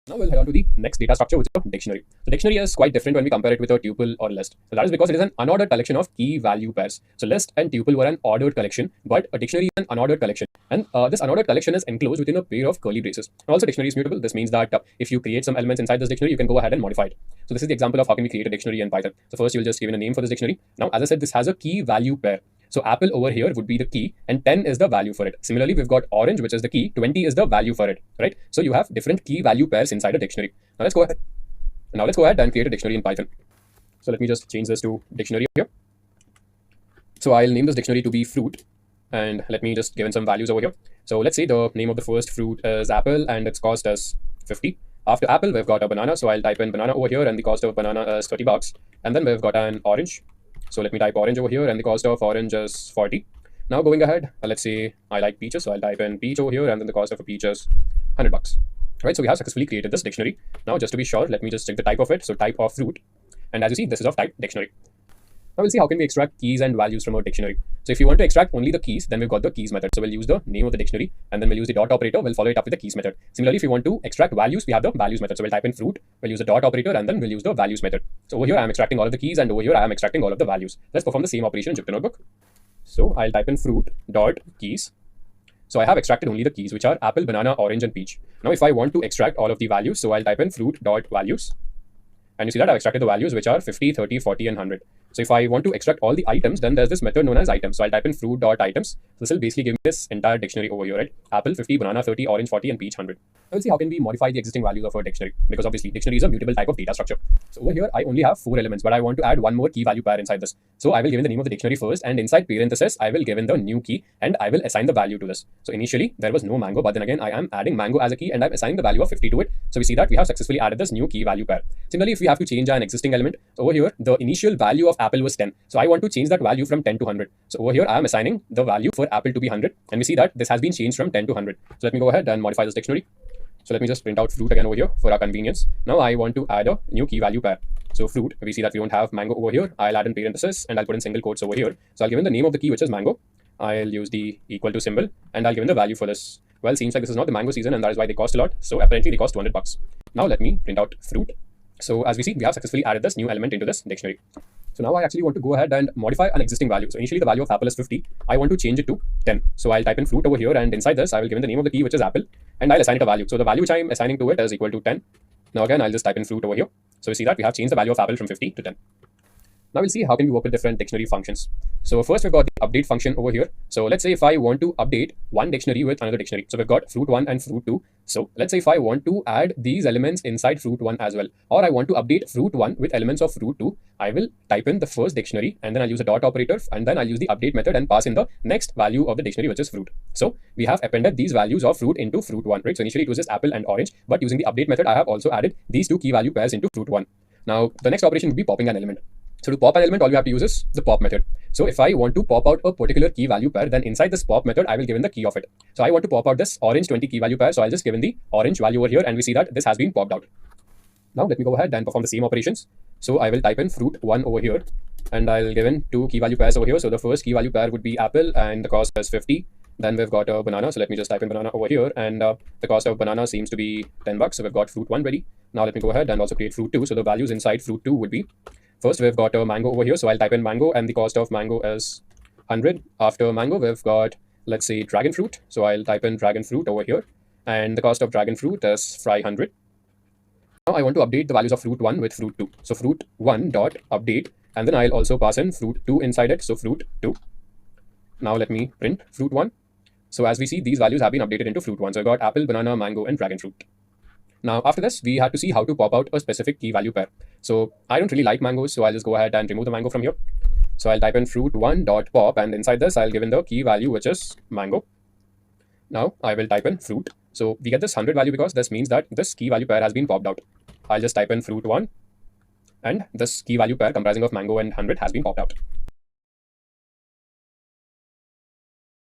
Now we'll head on to the next data structure, which is a dictionary. So dictionary is quite different when we compare it with a tuple or list. So that is because it is an unordered collection of key value pairs. So list and tuple were an ordered collection, but a dictionary is an unordered collection. And this unordered collection is enclosed within a pair of curly braces. And also dictionary is mutable. This means that if you create some elements inside this dictionary, you can go ahead and modify it. So this is the example of how can we create a dictionary in Python. So first you'll just give in a name for this dictionary. Now, as I said, this has a key value pair. So apple over here would be the key and 10 is the value for it. Similarly, we've got orange, which is the key, 20 is the value for it, right? So you have different key value pairs inside a dictionary. Now let's go ahead and create a dictionary in Python. So let me just change this to dictionary here. So I'll name this dictionary to be fruit and let me just give in some values over here. So let's say the name of the first fruit is apple and its cost is 50. After apple, we've got a banana. So I'll type in banana over here and the cost of banana is 30 bucks. And then we've got an orange. So let me type orange over here and the cost of orange is 40. Now going ahead, let's say I like peaches. So I'll type in peach over here and then the cost of a peach is 100 bucks. Right, so we have successfully created this dictionary. Now just to be sure, let me just check the type of it. So type of fruit. And as you see, this is of type dictionary. Now we'll see how can we extract keys and values from a dictionary. So if you want to extract only the keys, then we've got the keys method. So we'll use the name of the dictionary and then we'll use the dot operator. We'll follow it up with the keys method. Similarly, if you want to extract values, we have the values method. So we'll type in fruit, we'll use the dot operator and then we'll use the values method. So over here, I'm extracting all of the keys and over here, I am extracting all of the values. Let's perform the same operation in Jupyter Notebook. So I'll type in fruit dot keys. So I have extracted only the keys, which are apple, banana, orange, and peach. Now if I want to extract all of the values, so I'll type in fruit dot values. And you see that I've extracted the values, which are 50, 30, 40, and 100. So if I want to extract all the items, then there's this method known as items. So I'll type in fruit.items. So this will basically give me this entire dictionary over here, right? Apple 50, banana 30, orange 40, and peach 100. Now we'll see how can we modify the existing values of a dictionary, because obviously dictionary is a mutable type of data structure. So over here, I only have 4 elements, but I want to add one more key value pair inside this. So I will give in the name of the dictionary first, and inside parenthesis, I will give in the new key, and I will assign the value to this. So initially, there was no mango, but then again, I am adding mango as a key, and I'm assigning the value of 50 to it. So we see that we have successfully added this new key value pair. Similarly, if we have to change an existing element, so over here, the initial value of apple was 10. So I want to change that value from 10 to 100. So over here, I am assigning the value for apple to be 100. And we see that this has been changed from 10 to 100. So let me go ahead and modify this dictionary. So let me just print out fruit again over here for our convenience. Now I want to add a new key value pair. So fruit, we see that we don't have mango over here. I'll add in parenthesis and I'll put in single quotes over here. So I'll give in the name of the key, which is mango. I'll use the equal to symbol and I'll give in the value for this. Well, seems like this is not the mango season and that is why they cost a lot. So apparently they cost 200 bucks. Now let me print out fruit. So as we see, we have successfully added this new element into this dictionary. So now I actually want to go ahead and modify an existing value. So initially the value of apple is 50. I want to change it to 10. So I'll type in fruit over here and inside this I will give in the name of the key, which is apple, and I'll assign it a value. So the value which I'm assigning to it is equal to 10. Now again, I'll just type in fruit over here. So we see that we have changed the value of apple from 50 to 10. Now we'll see how can we work with different dictionary functions. So first we've got the update function over here. So let's say if I want to update one dictionary with another dictionary. So we've got fruit 1 and fruit 2. So let's say if I want to add these elements inside fruit 1 as well, or I want to update fruit 1 with elements of fruit 2, I will type in the first dictionary and then I'll use a dot operator and then I'll use the update method and pass in the next value of the dictionary, which is fruit. So we have appended these values of fruit into fruit 1, right? So initially it was just apple and orange, but using the update method, I have also added these two key value pairs into fruit 1. Now the next operation would be popping an element. So to pop an element, all we have to use is the pop method. So if I want to pop out a particular key value pair, then inside this pop method, I will give in the key of it. So I want to pop out this orange 20 key value pair. So I'll just give in the orange value over here and we see that this has been popped out. Now let me go ahead and perform the same operations. So I will type in fruit 1 over here and I'll give in two key value pairs over here. So the first key value pair would be apple and the cost is 50. Then we've got a banana. So let me just type in banana over here and the cost of banana seems to be 10 bucks. So we've got fruit 1 ready. Now let me go ahead and also create fruit 2. So the values inside fruit 2 would be, first, we've got a mango over here. So I'll type in mango and the cost of mango is 100. After mango, we've got, let's say, dragon fruit. So I'll type in dragon fruit over here. And the cost of dragon fruit is 500. Now I want to update the values of fruit 1 with fruit 2. So fruit 1 dot update. And then I'll also pass in fruit 2 inside it. So fruit 2. Now let me print fruit 1. So as we see, these values have been updated into fruit 1. So I've got apple, banana, mango, and dragon fruit. Now, after this, we had to see how to pop out a specific key value pair. So I don't really like mangoes, so I'll just go ahead and remove the mango from here. So I'll type in fruit1.pop, and inside this, I'll give in the key value, which is mango. Now I will type in fruit. So we get this 100 value because this means that this key value pair has been popped out. I'll just type in fruit1, and this key value pair comprising of mango and 100 has been popped out.